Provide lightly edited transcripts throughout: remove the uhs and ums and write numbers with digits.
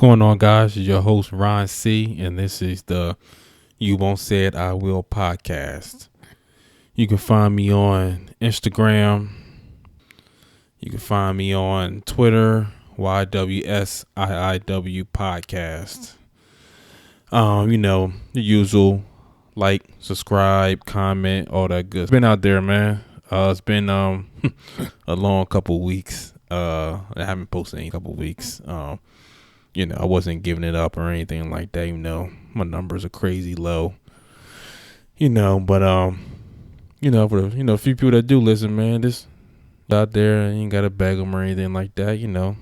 going on, guys? It's your host, Ron C., and this is the You Won't Say It, I Will podcast. You can find me on Instagram. You can find me on Twitter, YWSIIW podcast. The usual, like, subscribe, comment, all that good. It's been out there, man. It's been a long couple weeks. I haven't posted in a couple weeks. I wasn't giving it up or anything like that. My numbers are crazy low. For the few people that do listen, man, just out there, you ain't gotta beg them or anything like that.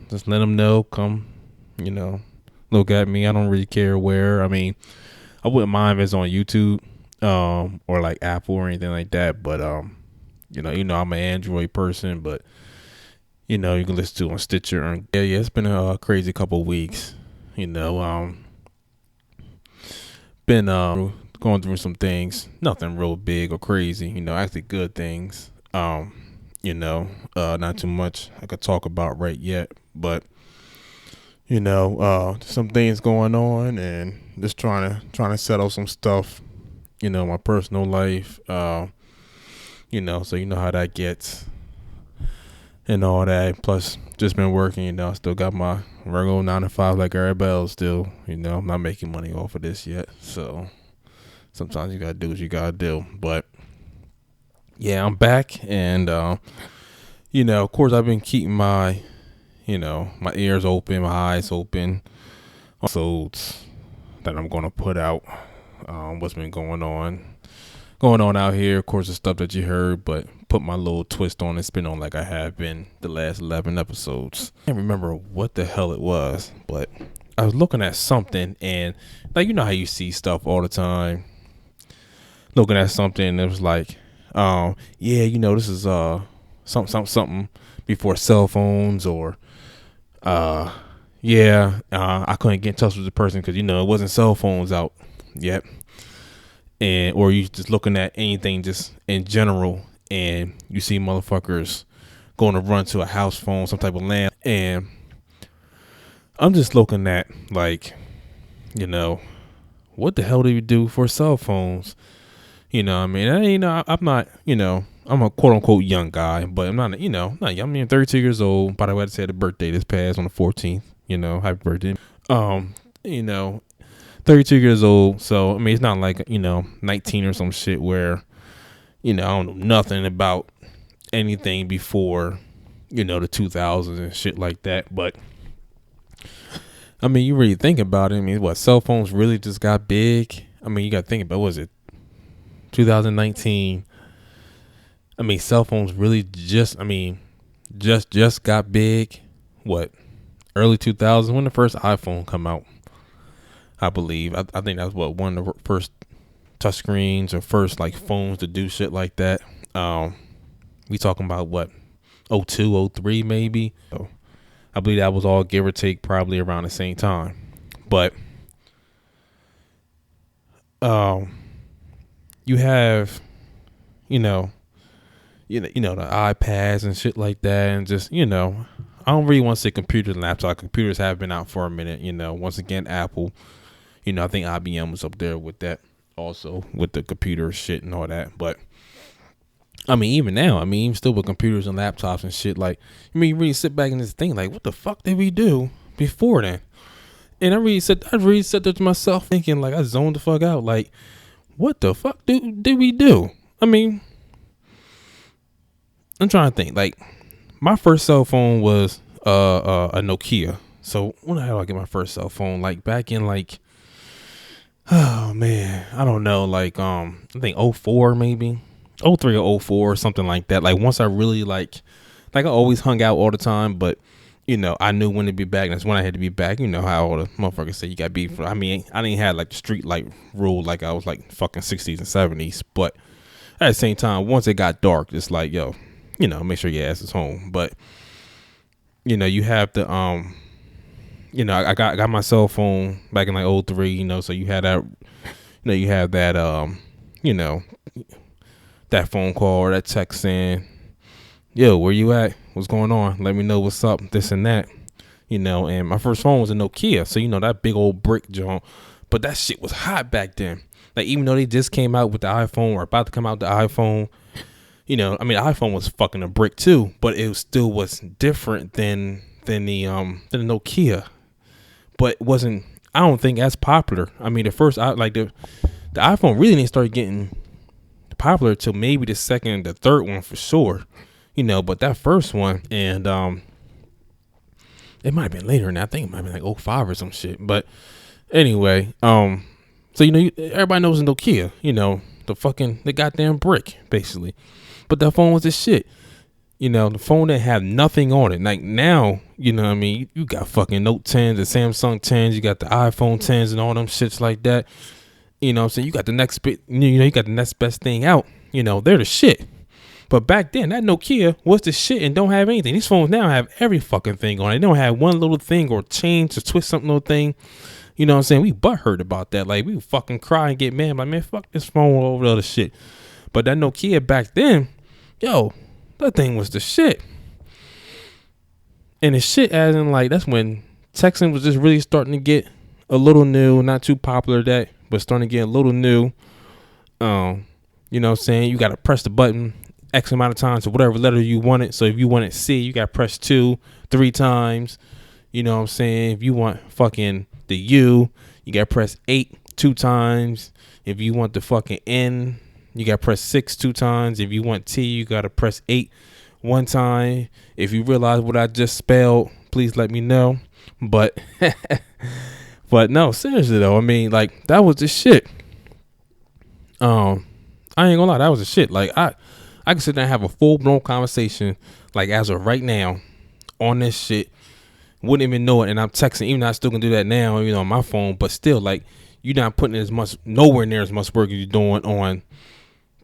Just let them know. Come, look at me. I don't really care where. I mean, I wouldn't mind if it's on YouTube, or like Apple or anything like that. But I'm an Android person, but you can listen to it on Stitcher. And it's been a crazy couple of weeks. Been going through some things, nothing real big or crazy. Actually good things. Not too much I could talk about right yet, but some things going on and just trying to settle some stuff. My personal life. So you know how that gets. And all that. Plus, just been working. I still got my regular 9 to 5 like everybody else. Still, I'm not making money off of this yet. So sometimes you gotta do what you gotta do. But yeah, I'm back, and of course, I've been keeping my my ears open, my eyes open. Also, that I'm gonna put out. What's been going on out here. Of course, the stuff that you heard, but put my little twist on it, spin on like I have been the last 11 episodes. I can't remember what the hell it was, but I was looking at something, and like, how you see stuff all the time. Looking at something, and it was like, this is something before cell phones, or I couldn't get in touch with the person because it wasn't cell phones out yet. Or you just looking at anything just in general, and you see motherfuckers going to run to a house phone, some type of land, and I'm just looking at like, what the hell do you do for cell phones? I'm not, I'm a quote unquote young guy, but I'm not, not young. I'm 32 years old. By the way, I just had a birthday this past on the 14th. Happy birthday. 32 years old, so it's not like 19 or some shit where I don't know nothing about anything before the 2000s and shit like that. But you really think about it. What, cell phones really just got big? You got to think about, what was it, 2019? Cell phones really just got big. What, early 2000s, when the first iPhone come out? I believe. I think that's one of the first touchscreens or first like phones to do shit like that. We talking about what, 02, 03 maybe. So I believe that was all give or take probably around the same time. But you have the iPads and shit like that, and just I don't really want to say computers and laptops. Computers have been out for a minute. Once again, Apple. I think IBM was up there with that also, with the computer shit and all that. But even now, even still with computers and laptops and shit, like, you really sit back and just think, like, what the fuck did we do before then? And I really said that to myself, thinking, like, I zoned the fuck out, like, what the fuck did we do? I'm trying to think. Like, my first cell phone was a Nokia. So when the hell did I get my first cell phone? Like, back in like, oh man, I don't know, like I think 04 maybe, 03 or 04 or something like that. Like, once I really like I always hung out all the time, but I knew when to be back. That's when I had to be back. How all the motherfuckers say you got beef. I didn't have like the street light rule like I was like fucking 60s and 70s. But at the same time, once it got dark, it's like, yo, make sure your ass is home. But you have to I got my cell phone back in like 03, so you had that, you have that, that phone call or that text saying, yo, where you at? What's going on? Let me know what's up, this and that. and my first phone was a Nokia. So, that big old brick joint. But that shit was hot back then. Like, even though they just came out with the iPhone or about to come out with the iPhone, the iPhone was fucking a brick too, but it still was different than the Nokia. But it wasn't, I don't think, as popular. I mean, the first, the iPhone really didn't start getting popular till maybe the second, the third one for sure. But that first one, and it might have been later, and I think it might have been like 05 or some shit. But anyway, so everybody knows a Nokia, the goddamn brick, basically. But that phone was the shit. The phone that had nothing on it. Like now, you got fucking Note 10s and Samsung 10s, you got the iPhone 10s and all them shits like that. So you got the next bit, you got the next best thing out. They're the shit. But back then, that Nokia was the shit and don't have anything. These phones now have every fucking thing on it. They don't have one little thing or change or twist something little thing. You know what I'm saying? We butthurt about that. Like, we would fucking cry and get mad. Like, man, fuck this phone over the other shit. But that Nokia back then, that thing was the shit. And the shit as in, like, that's when texting was just really starting to get a little new. Not too popular but starting to get a little new. You know what I'm saying? You got to press the button X amount of times to whatever letter you want it. So if you want it C, you got to press 2, 3 times. You know what I'm saying? If you want fucking the U, you got to press 8 2 times. If you want the fucking N, you got to press 6 2 times. If you want T, you got to press 8 1 time. If you realize what I just spelled, please let me know. But no, seriously though, I mean, like, that was the shit. I ain't gonna lie, that was the shit. Like, I can sit there and have a full-blown conversation, like, as of right now, on this shit. Wouldn't even know it, and I'm texting. Even though I still can do that now, on my phone. But still, like, you're not putting nowhere near as much work as you're doing on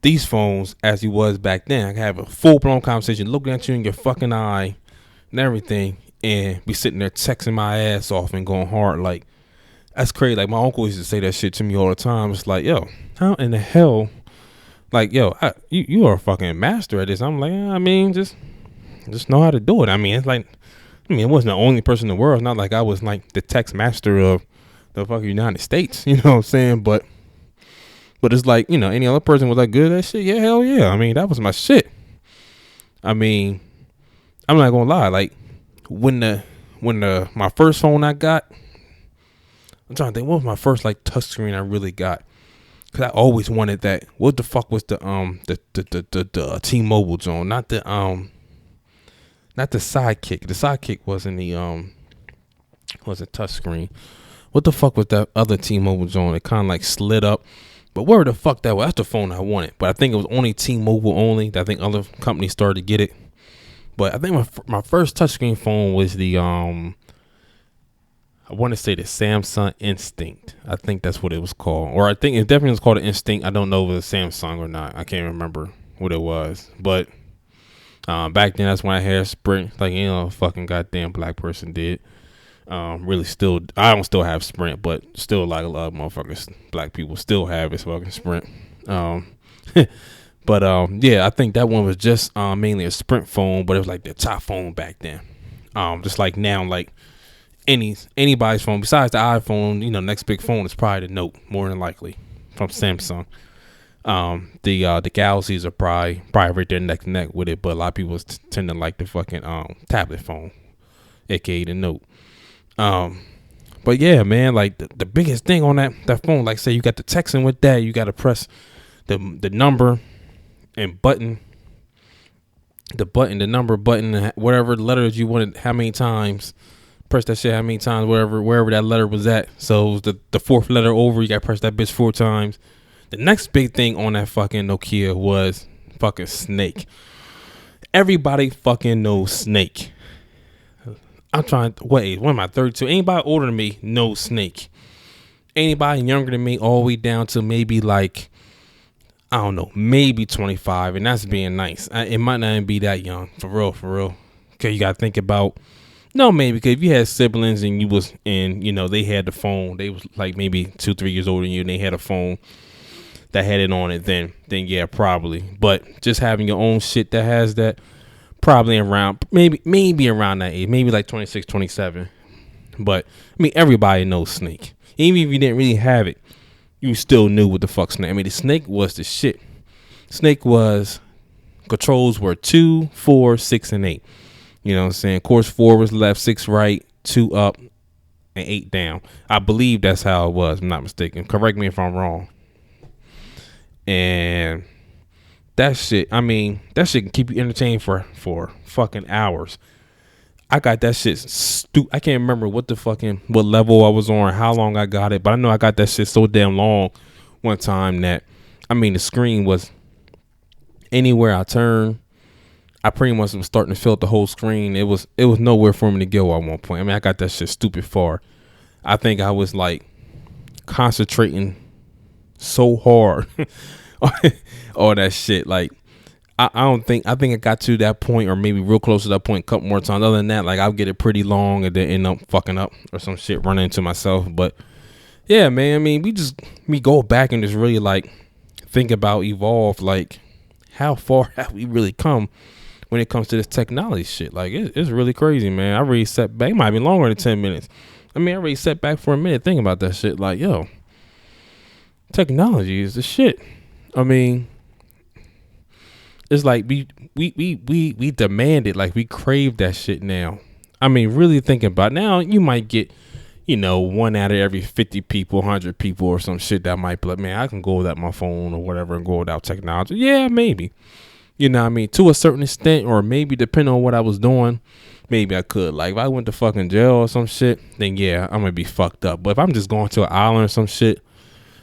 these phones as you was back then. I can have a full-blown conversation, looking at you in your fucking eye and everything, and be sitting there texting my ass off and going hard. Like, that's crazy. Like, my uncle used to say that shit to me all the time. It's like, yo, how in the hell? Like, yo, you are a fucking master at this. I'm like, I mean, just know how to do it. I mean, it's like, it wasn't the only person in the world. It's not like I was like the text master of the fucking United States. You know what I'm saying? But it's like, any other person was like good at that shit. Yeah, hell yeah. I mean, that was my shit. I mean, I'm not gonna lie. Like, when my first phone I got, I'm trying to think, what was my first like touchscreen I really got? Cause I always wanted that. What the fuck was the T-Mobile zone? Not the Sidekick. The Sidekick wasn't wasn't touchscreen. What the fuck was that other T-Mobile zone? It kind of like slid up. But where the fuck that was? That's the phone I wanted. But I think it was only T-Mobile only. I think other companies started to get it. But I think my first touchscreen phone was the I want to say the Samsung Instinct. I think that's what it was called. Or I think it definitely was called an Instinct. I don't know if it was Samsung or not. I can't remember what it was. But back then, that's when I had Sprint. Like, fucking goddamn black person did. Really still, I don't still have Sprint, but still like a lot of motherfuckers, black people still have this fucking Sprint. But yeah, I think that one was just mainly a Sprint phone, but it was like the top phone back then. Just like now, like anybody's phone besides the iPhone, next big phone is probably the Note, more than likely, from Samsung. The Galaxies are probably right there neck to neck with it, but a lot of people tend to like the fucking tablet phone, aka the Note. But yeah, man, like the biggest thing on that phone, like say you got the texting with that, you got to press the number and button, the number button, whatever letters you wanted, how many times, press that shit how many times, wherever that letter was at. So it was the fourth letter over, you got to press that bitch 4 times. The next big thing on that fucking Nokia was fucking Snake. Everybody fucking knows Snake. I'm trying to wait. What am I, 32? Anybody older than me knows Snake. Anybody younger than me, all the way down to maybe like, I don't know, maybe 25, and that's being nice. It might not even be that young, for real. Okay, you gotta think about, no, maybe because if you had siblings and they had the phone, they was like maybe 2-3 years older than you, and they had a phone that had it on it, then yeah, probably. But just having your own shit that has that, probably around maybe around that age, maybe like 26, 27. But I mean, everybody knows Snake. Even if you didn't really have it, you still knew what the fuck Snake. I mean, the Snake was the shit. Snake was controls were 2, 4, 6, and 8. You know what I'm saying? Of course, 4 was left, 6 right, 2 up, and 8 down. I believe that's how it was. I'm not mistaken. Correct me if I'm wrong. And that shit, I mean, that shit can keep you entertained for fucking hours. I got that shit I can't remember what level I was on, how long I got it, but I know I got that shit so damn long one time that, I mean, the screen was anywhere I turned, I pretty much was starting to fill up the whole screen. It was nowhere for me to go at one point. I mean, I got that shit stupid far. I think I was like concentrating so hard all that shit. Like, I think I got to that point, or maybe real close to that point, a couple more times. Other than that, like, I'll get it pretty long and then end up fucking up or some shit, running into myself. But yeah, man, I mean, we go back and just really like think about evolve, like how far have we really come when it comes to this technology shit. Like, it's really crazy, man. I really sat back. It might be longer than 10 minutes. I mean, I really sat back for a minute thinking about that shit. Like, yo, technology is the shit. I mean, it's like we demand it, like we crave that shit now. I mean, really thinking about it, now, you might get, you know, 1 out of every 50 people, 100 people or some shit that might be like, man, I can go without my phone or whatever and go without technology. Yeah, maybe. You know what I mean? To a certain extent, or maybe depending on what I was doing, maybe I could. Like, if I went to fucking jail or some shit, then yeah, I'm gonna be fucked up. But if I'm just going to an island or some shit,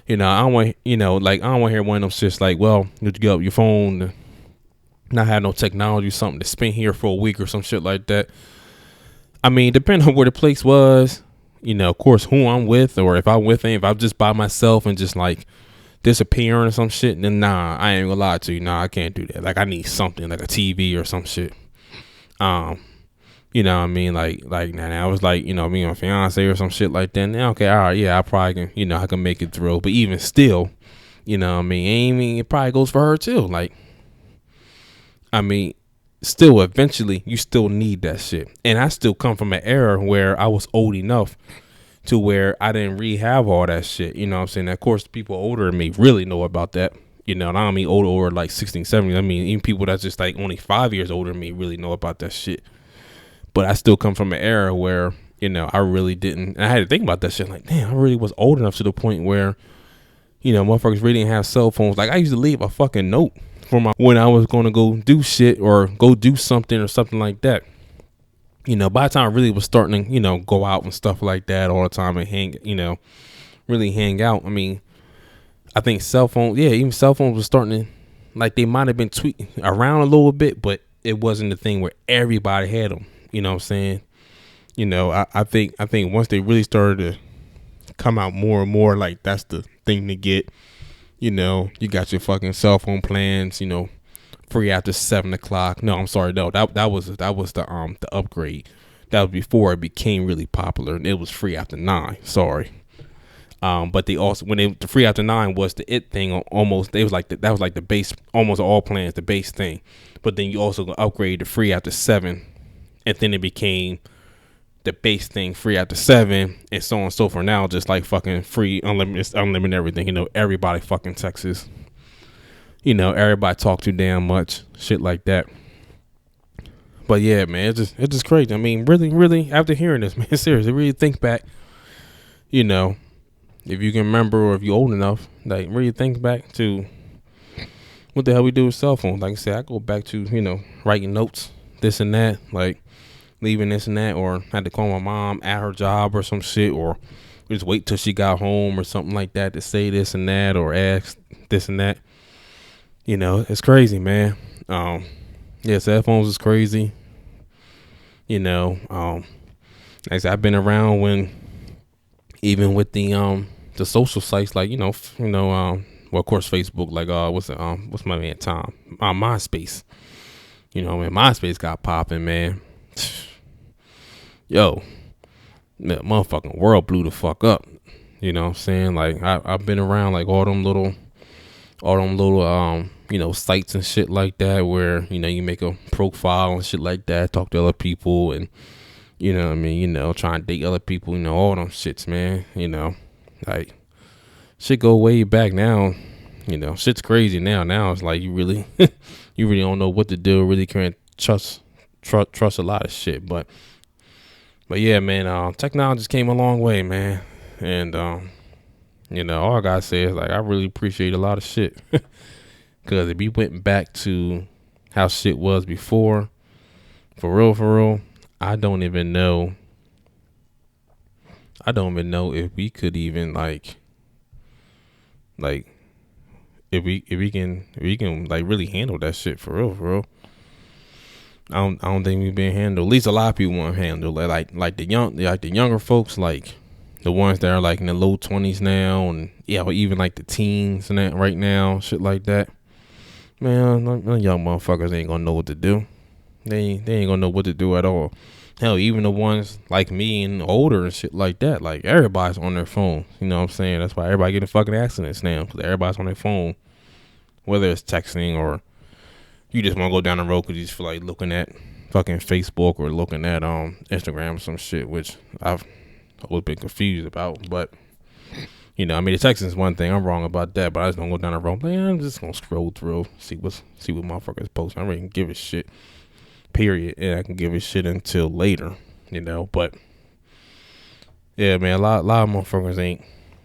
you know, I don't want, you know, like, I don't want to hear one of them shits like, well, you get up your phone, not have no technology, something to spend here for a week or some shit like that. I mean, depending on where the place was, you know, of course, who I'm with, or if I'm with him, if I'm just by myself and just like disappearing or some shit, then nah, I ain't gonna lie to you. Nah, I can't do that. Like, I need something like a TV or some shit. You know what I mean? Like now I was like, you know, me and my fiance or some shit like that. Now, okay, all right, yeah, I probably can, you know, I can make it through. But even still, you know what I mean, it probably goes for her too. Like, I mean, still, eventually, you still need that shit. And I still come from an era where I was old enough to where I didn't really have all that shit. You know what I'm saying? Of course, people older than me really know about that. You know, and I don't mean older or like 16, 17. I mean, even people that's just like only 5 years older than me really know about that shit. But I still come from an era where, you know, I really didn't. And I had to think about that shit. Like, damn, I really was old enough to the point where, you know, motherfuckers really didn't have cell phones. Like, I used to leave a fucking note for when I was going to go do shit or go do something or something like that. You know, by the time I really was starting to, you know, go out and stuff like that all the time and hang, you know, really hang out. I mean, I think even cell phones was starting to, like, they might have been tweeting around a little bit, but it wasn't the thing where everybody had them. You know what I'm saying? You know, I think once they really started to come out more and more, like, that's the thing to get. You know, you got your fucking cell phone plans, you know, free after 7 o'clock. No, I'm sorry, no, that was the upgrade. That was before it became really popular, and it was free after 9. Sorry. But they also, the free after 9 was the it thing. Almost, that was like the base. Almost all plans, the base thing. But then you also upgrade to free after 7, and then it became the base thing, free after 7, and so on and so forth. Now, just like fucking free, unlimited everything. You know, everybody fucking Texas. You know, everybody talk too damn much, shit like that. But yeah, man, it's just crazy. I mean, really, after hearing this, man, seriously, really think back. You know, if you can remember, or if you're old enough, like, really think back to what the hell we do with cell phones. Like I said, I go back to, you know, writing notes, this and that, like leaving this and that, or had to call my mom at her job or some shit, or just wait till she got home or something like that to say this and that, or ask this and that. You know, it's crazy, man. Yeah, cell phones is crazy. You know, like I said, I've been around when, even with the social sites, like, well, of course, Facebook, like, what's my man Tom? MySpace. You know, when MySpace got popping, man. Yo, the motherfucking world blew the fuck up. You know what I'm saying? Like, I've been around like all them little sites and shit like that, where, you know, you make a profile and shit like that, talk to other people, and, You know what I mean? Trying to date other people, all them shits, man. Like, shit go way back now. Shit's crazy now. Now it's like you really, you really don't know what to do. Really can't trust a lot of shit. But yeah, man. Technology just came a long way, man. And all I gotta say is like I really appreciate a lot of shit. Because if we went back to how shit was before, for real, I don't even know if we could even like if we can like really handle that shit for real. I don't think we've been handled. At least a lot of people won't handle it. Like the younger folks, like the ones that are like in the low 20s now, and or even like the teens and that right now, shit like that. Man, them young motherfuckers ain't gonna know what to do. They ain't gonna know what to do at all. Hell, even the ones like me and older and shit like that, like everybody's on their phone. You know what I'm saying? That's why everybody getting fucking accidents now, because everybody's on their phone. Whether it's texting or you just want to go down the road because you just feel like looking at fucking Facebook or looking at Instagram or some shit, which I've always been confused about. But the texting is one thing. I'm wrong about that, but I just don't go down the road. Man, I'm just gonna scroll through, see what motherfuckers posting. I really can give a shit. Period. And I can give a shit until later. But yeah, man, a lot of motherfuckers ain't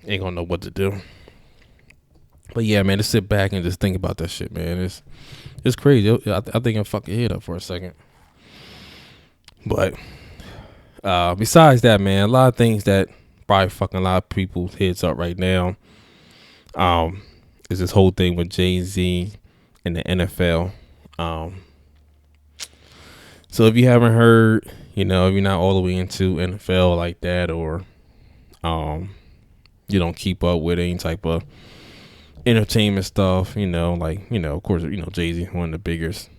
gonna know what to do. But yeah, man, to sit back and just think about that shit, man, it's crazy. I think I'm fucking head up for a second. But besides that, man, a lot of things that probably fucking a lot of people's heads up right now is this whole thing with Jay-Z and the NFL. So if you haven't heard, if you're not all the way into NFL like that, or you don't keep up with any type of entertainment stuff, of course, Jay-Z, one of the biggest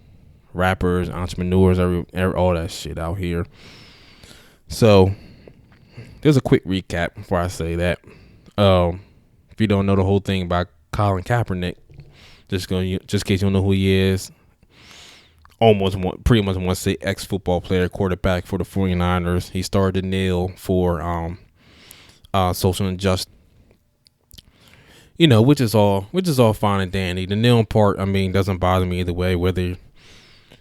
rappers, entrepreneurs, all that shit out here. So there's a quick recap before I say that. If you don't know the whole thing about Colin Kaepernick, just in case you don't know who he is, pretty much want to say ex-football player, quarterback for the 49ers. He started to kneel for social injustice. Which is all fine and dandy. The kneeling part, doesn't bother me either way, whether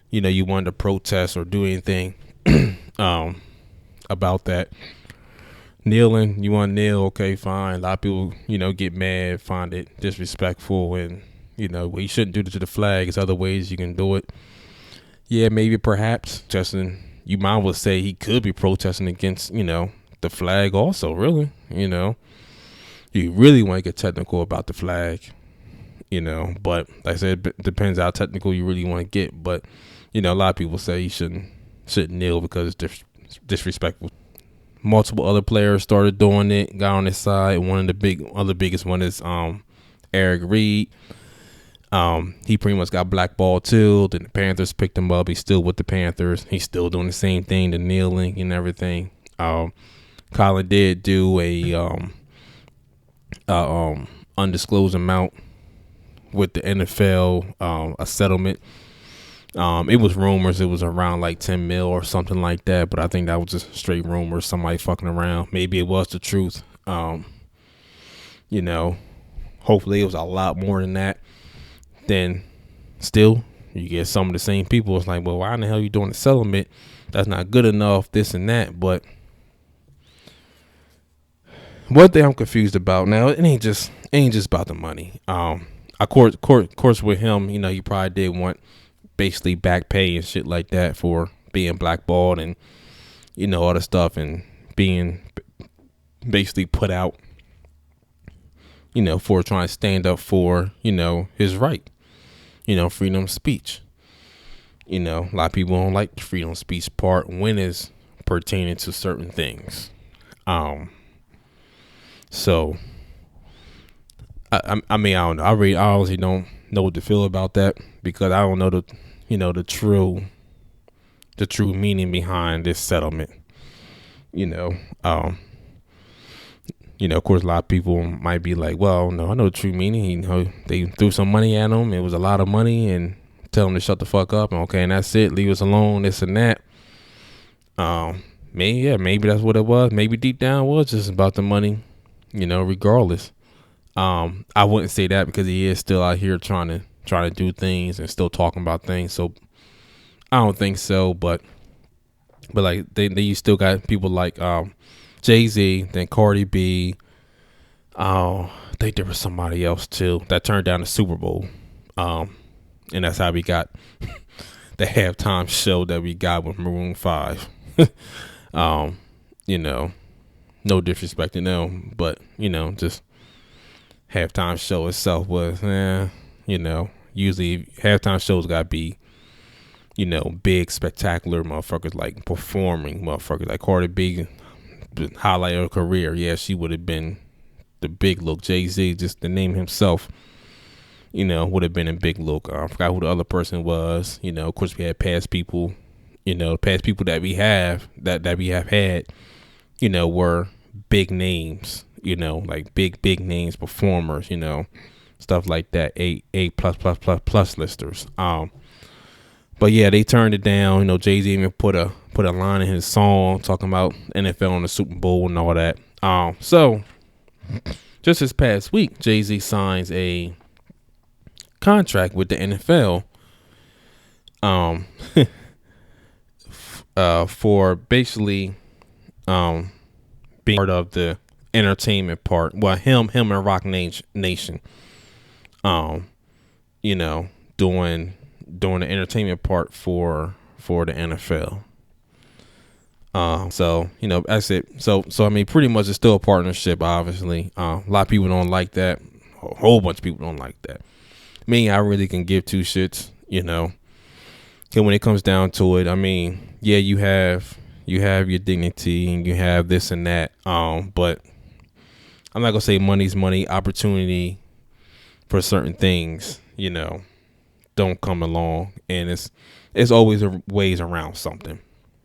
you wanted to protest or do anything about that. Kneeling, you want to kneel, okay, fine. A lot of people, get mad, find it disrespectful, and you shouldn't do it to the flag. There's other ways you can do it. Yeah, maybe perhaps Justin, you might well say he could be protesting against, the flag also, really, You really want to get technical about the flag, but like I said, it depends how technical you really want to get. But, a lot of people say you shouldn't kneel because it's disrespectful. Multiple other players started doing it, got on his side. One of the biggest one is Eric Reed. He pretty much got blackballed too. Then the Panthers picked him up. He's still with the Panthers. He's still doing the same thing, the kneeling and everything. Colin did do a undisclosed amount with the NFL, a settlement. It was rumors. It was around like 10 mil or something like that, but I think that was just straight rumors. Somebody fucking around. Maybe it was the truth. Hopefully it was a lot more than that. Then still you get some of the same people. It's like, well, why in the hell are you doing the settlement? That's not good enough, this and that. But one thing I'm confused about now, it ain't just about the money. Of course with him, he probably did want basically back pay and shit like that for being blackballed and all the stuff and being basically put out, for trying to stand up for, his right. Freedom of speech. A lot of people don't like the freedom of speech part when it's pertaining to certain things. So, I don't know. I honestly don't know what to feel about that because I don't know the true meaning behind this settlement. Of course, a lot of people might be like, well, no, I know the true meaning. They threw some money at him. It was a lot of money and tell him to shut the fuck up. And okay, and that's it. Leave us alone, this and that. maybe that's what it was. Maybe deep down it was just about the money, regardless. I wouldn't say that because he is still out here trying to do things and still talking about things. So I don't think so, but like you still got people like Jay-Z, then Cardi B. I think there was somebody else too that turned down the Super Bowl. And that's how we got the halftime show that we got with Maroon 5. No disrespect to them, but just halftime show itself was, usually halftime shows gotta be, big spectacular motherfuckers like performing motherfuckers like Cardi B, the highlight of her career. Yeah, she would have been the big look. Jay-Z, just the name himself, would have been a big look. I forgot who the other person was. Of course we had past people, past people that we have that we have had, were big names, like big names performers, stuff like that. A plus listers. But yeah, they turned it down. Jay-Z even put a line in his song talking about NFL and the Super Bowl and all that. So just this past week, Jay-Z signs a contract with the NFL for basically being part of the entertainment part. Well, him and Rock Nation, doing the entertainment part for the NFL. So that's it. So I mean, pretty much it's still a partnership. Obviously, a lot of people don't like that. A whole bunch of people don't like that. Me, I really can give two shits. And when it comes down to it, I mean, yeah, you have your dignity and you have this and that. But I'm not gonna say money's money. Opportunity for certain things, don't come along, and it's always ways around something.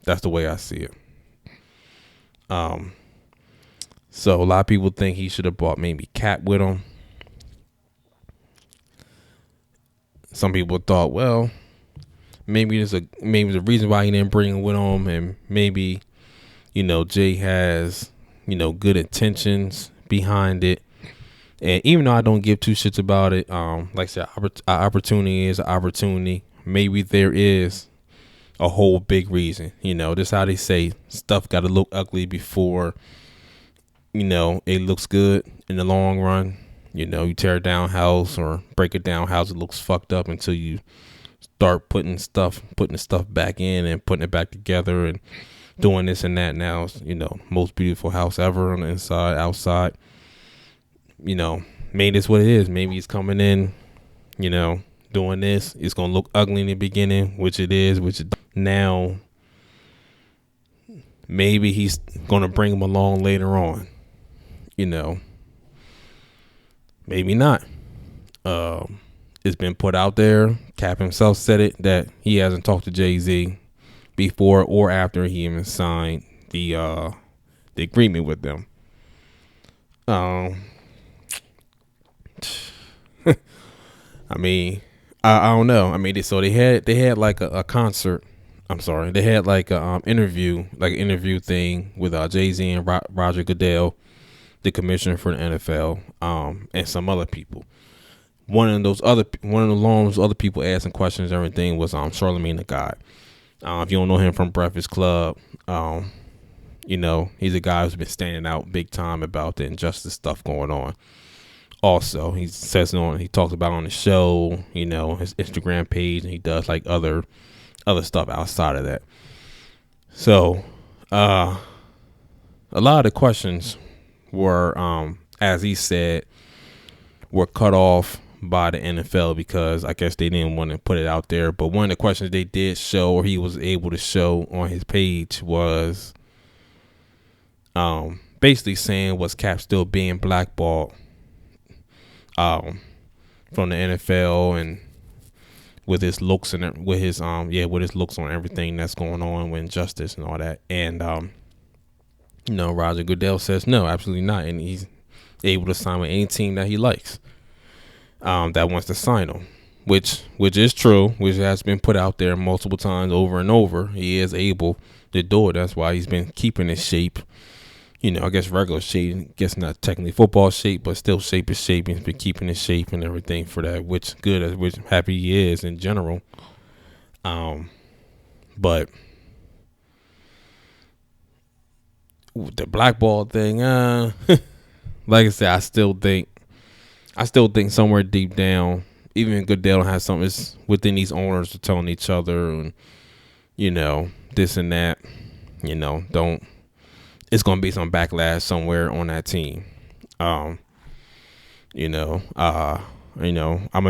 That's the way I see it. So a lot of people think he should have brought maybe Cap with him. Some people thought, well, maybe there's a reason why he didn't bring him with him, and maybe Jay has good intentions behind it. And even though I don't give two shits about it, like I said, opportunity is an opportunity. Maybe there is a whole big reason. This how they say stuff got to look ugly before it looks good in the long run. You tear down house or break it down house, it looks fucked up until you start putting the stuff back in and putting it back together and doing this and that. Now it's, most beautiful house ever on the inside, outside. Maybe it's what it is. Maybe he's coming in, doing this. It's gonna look ugly in the beginning, which it is. Now maybe he's gonna bring him along later on. Maybe not. It's been put out there. Cap himself said it that he hasn't talked to Jay-Z before or after he even signed the agreement with them. I mean, I don't know. I mean, so they had like a concert. I'm sorry, they had like a interview thing with Jay-Z and Roger Goodell, the commissioner for the NFL, and some other people. One of those other people asking questions and everything was Charlamagne the God. If you don't know him from Breakfast Club, he's a guy who's been standing out big time about the injustice stuff going on. Also, he talks about on the show, his Instagram page, and he does like other stuff outside of that. So, a lot of the questions were, as he said, were cut off by the NFL because I guess they didn't want to put it out there. But one of the questions they did show, or he was able to show on his page, was basically saying, was Cap still being blackballed from the NFL and with his looks and with his looks on everything that's going on with injustice and all that. And Roger Goodell says no, absolutely not, and he's able to sign with any team that he likes, that wants to sign him, which is true, which has been put out there multiple times over and over. He is able to do it. That's why he's been keeping his shape. I guess regular shape. I guess not technically football shape, but still shape is shape. He's been keeping his shape and everything for that, which good, which happy he is in general. But the blackball thing, like I said, I still think somewhere deep down, even Goodell has something within these owners are telling each other, and this and that. Don't. It's gonna be some backlash somewhere on that team. I'm a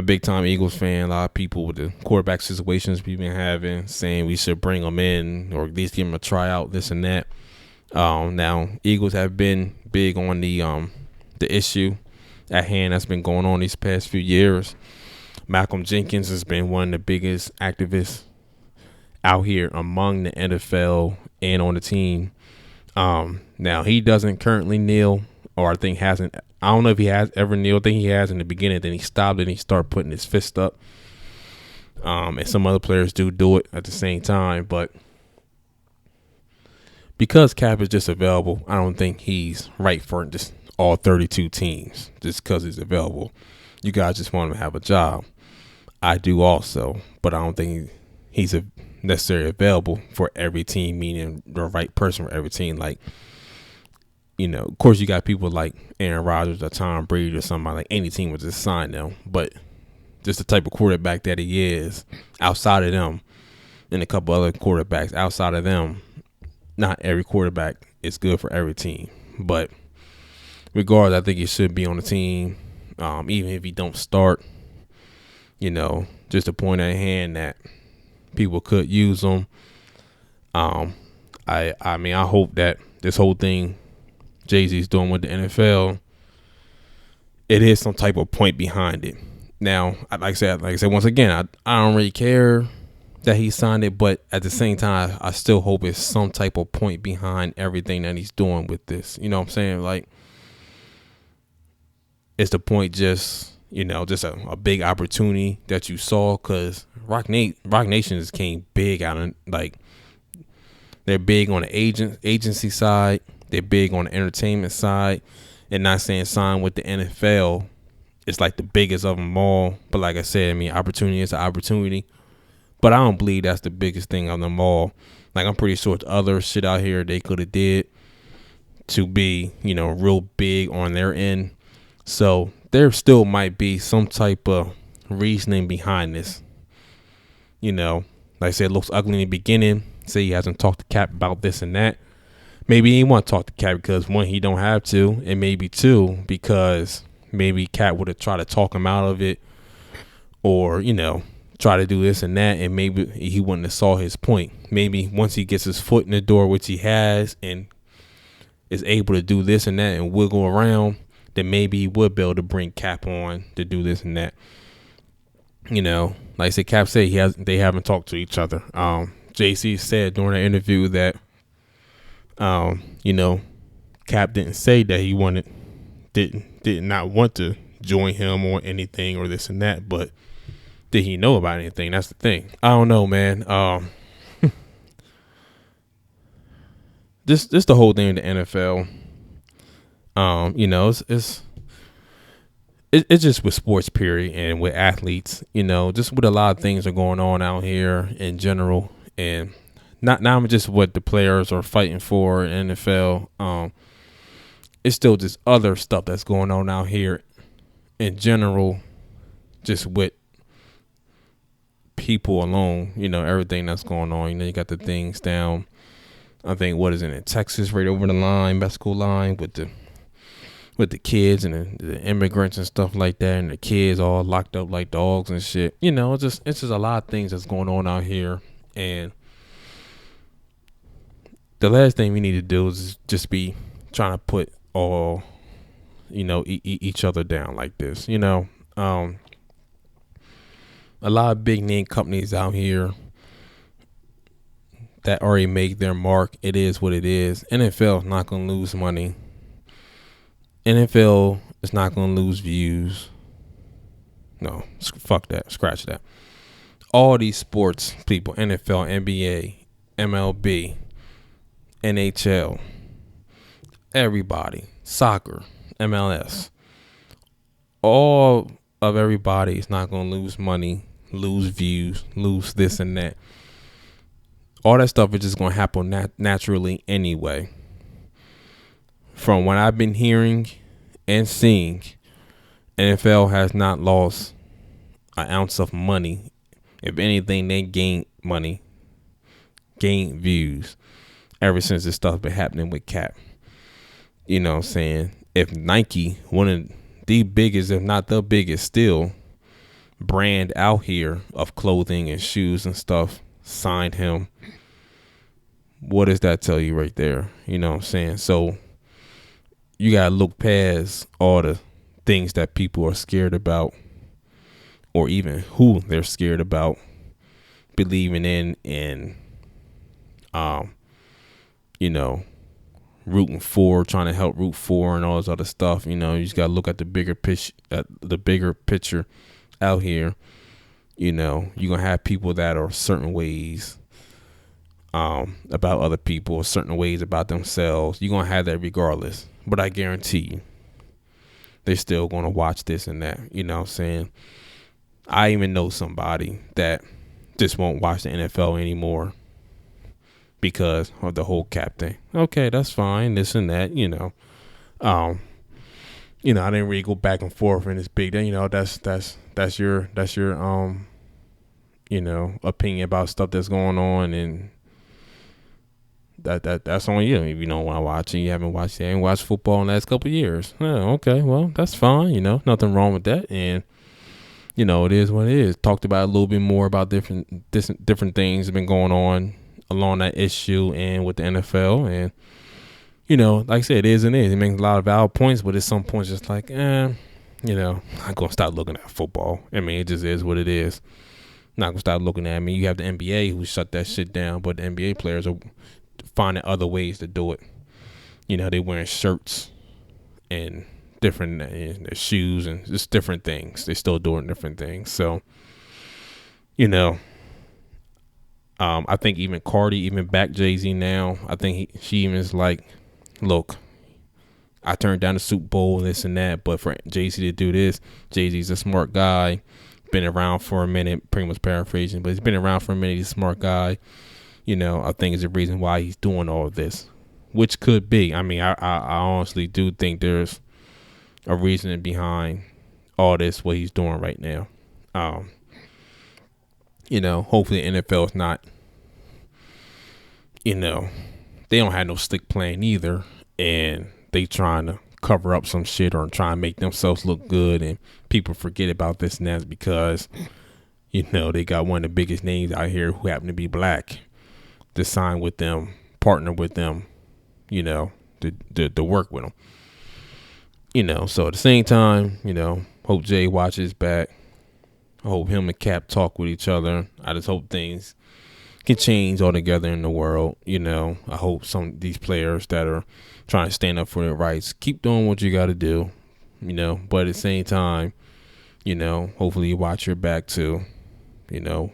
big time Eagles fan. A lot of people with the quarterback situations we've been having saying we should bring them in or at least give them a tryout, this and that. Now Eagles have been big on the issue at hand that's been going on these past few years. Malcolm Jenkins has been one of the biggest activists out here among the NFL and on the team. Now he doesn't currently kneel, or I think hasn't. I don't know if he has ever kneeled. I think he has in the beginning. Then he stopped and he started putting his fist up. And some other players do it at the same time, but because Cap is just available, I don't think he's right for just all 32 teams just because he's available. You guys just want him to have a job. I do also, but I don't think he's necessarily available for every team, meaning the right person for every team. Like, of course you got people like Aaron Rodgers or Tom Brady or somebody, like any team would just sign them, but just the type of quarterback that he is, outside of them and a couple other quarterbacks outside of them, not every quarterback is good for every team. But regardless, I think he should be on the team, even if he don't start. Just a point at hand that people could use him. I hope that this whole thing Jay-Z's doing with the NFL, it is some type of point behind it. Now, like I said, once again, I don't really care that he signed it, but at the same time, I still hope it's some type of point behind everything that he's doing with this. You know what I'm saying? Like, it's the point just a big opportunity that you saw, because Rock Nation just came big out of, like, they're big on the agency side. They're big on the entertainment side, and not saying sign with the NFL. It's like the biggest of them all. But like I said, opportunity is an opportunity. But I don't believe that's the biggest thing of them all. Like, I'm pretty sure the other shit out here they could have did to be, real big on their end. So there still might be some type of reasoning behind this. Like I said, it looks ugly in the beginning. Say he hasn't talked to Cap about this and that. Maybe he didn't want to talk to Cap because, one, he don't have to, and maybe two, because maybe Cap would have tried to talk him out of it, or try to do this and that, and maybe he wouldn't have saw his point. Maybe once he gets his foot in the door, which he has, and is able to do this and that and wiggle around, then maybe he would be able to bring Cap on to do this and that. Like I said, Cap said they haven't talked to each other. JC said during the interview that Cap didn't say that he did not want to join him or anything or this and that, but did he know about anything? That's the thing. I don't know, man. This the whole thing in the NFL. It's just with sports, period, and with athletes. Just with a lot of things are going on out here in general, and not just what the players are fighting for in the NFL. It's still just other stuff that's going on out here in general, just with people alone, everything that's going on. You got the things down, I think, what is it, in Texas, right over the line, Mexico line, with the kids and the immigrants and stuff like that, and the kids all locked up like dogs and shit. It's just a lot of things that's going on out here, and the last thing we need to do is just be trying to put all, each other down like this. A lot of big name companies out here that already made their mark. It is what it is. NFL is not going to lose money. NFL is not going to lose views. No, fuck that. Scratch that. All these sports people, NFL, NBA, MLB, NHL, everybody, soccer, MLS, all of everybody is not going to lose money, lose views, lose this and that. All that stuff is just going to happen naturally anyway. From what I've been hearing and seeing, NFL has not lost an ounce of money. If anything, they gained money, gained views ever since this stuff been happening with Cap. You know what I'm saying? If Nike, one of the biggest, if not the biggest still, brand out here of clothing and shoes and stuff, signed him, what does that tell you right there? You know what I'm saying? So you got to look past all the things that people are scared about, or even who they're scared about believing in, and you know, rooting for, trying to help root for, and all this other stuff. You know, you just gotta look at the bigger picture out here. You know, you're gonna have people that are certain ways about other people, certain ways about themselves. You're gonna have that regardless. But I guarantee you, they're still gonna watch this and that. You know what I'm saying? I even know somebody that just won't watch the NFL anymore because of the whole Cap thing. Okay, that's fine, this and that, you know. I didn't really go back and forth in this big thing. You know, that's your opinion about stuff that's going on, and that's on you. If you don't want to watch it, you haven't watched football in the last couple of years. Oh, okay, well, that's fine. You know, nothing wrong with that, and you know, it is what it is. Talked about a little bit more about different things have been going on along that issue and with the NFL. And, you know, like I said, it is and is. It makes a lot of valid points, but at some points just like, you know, I'm going to stop looking at football. I mean, it just is what it is. Not going to stop looking at it. I mean, you have the NBA who shut that shit down, but the NBA players are finding other ways to do it. You know, they wearing shirts and different their shoes and just different things. They're still doing different things. So, you know, I think even Cardi even backed Jay-Z now. I think she even is like, look, I turned down the Super Bowl, this and that, but for Jay-Z to do this, Jay-Z's a smart guy, been around for a minute, pretty much paraphrasing, but he's been around for a minute, he's a smart guy. You know, I think is the reason why he's doing all of this, which could be. I mean, I honestly do think there's a reasoning behind all this, what he's doing right now. You know, hopefully the NFL is not, you know, they don't have no slick plan either, and they trying to cover up some shit or try and make themselves look good, and people forget about this and that because, you know, they got one of the biggest names out here who happen to be black to sign with them, partner with them, you know, to work with them. You know, so at the same time, you know, hope Jay watches back. I hope him and Cap talk with each other. I just hope things can change altogether in the world. You know, I hope some of these players that are trying to stand up for their rights keep doing what you got to do, you know, but at the same time, you know, hopefully you watch your back too, you know,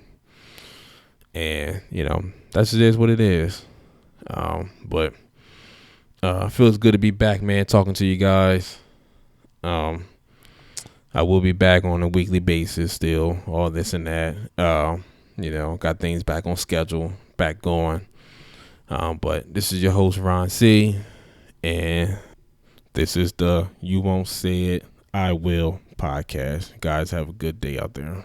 and, you know, that's just what it is. But feels good to be back, man, talking to you guys. I will be back on a weekly basis still, all this and that. You know, got things back on schedule, back going. But this is your host, Ron C. And this is the You Won't Say It, I Will podcast. Guys, have a good day out there.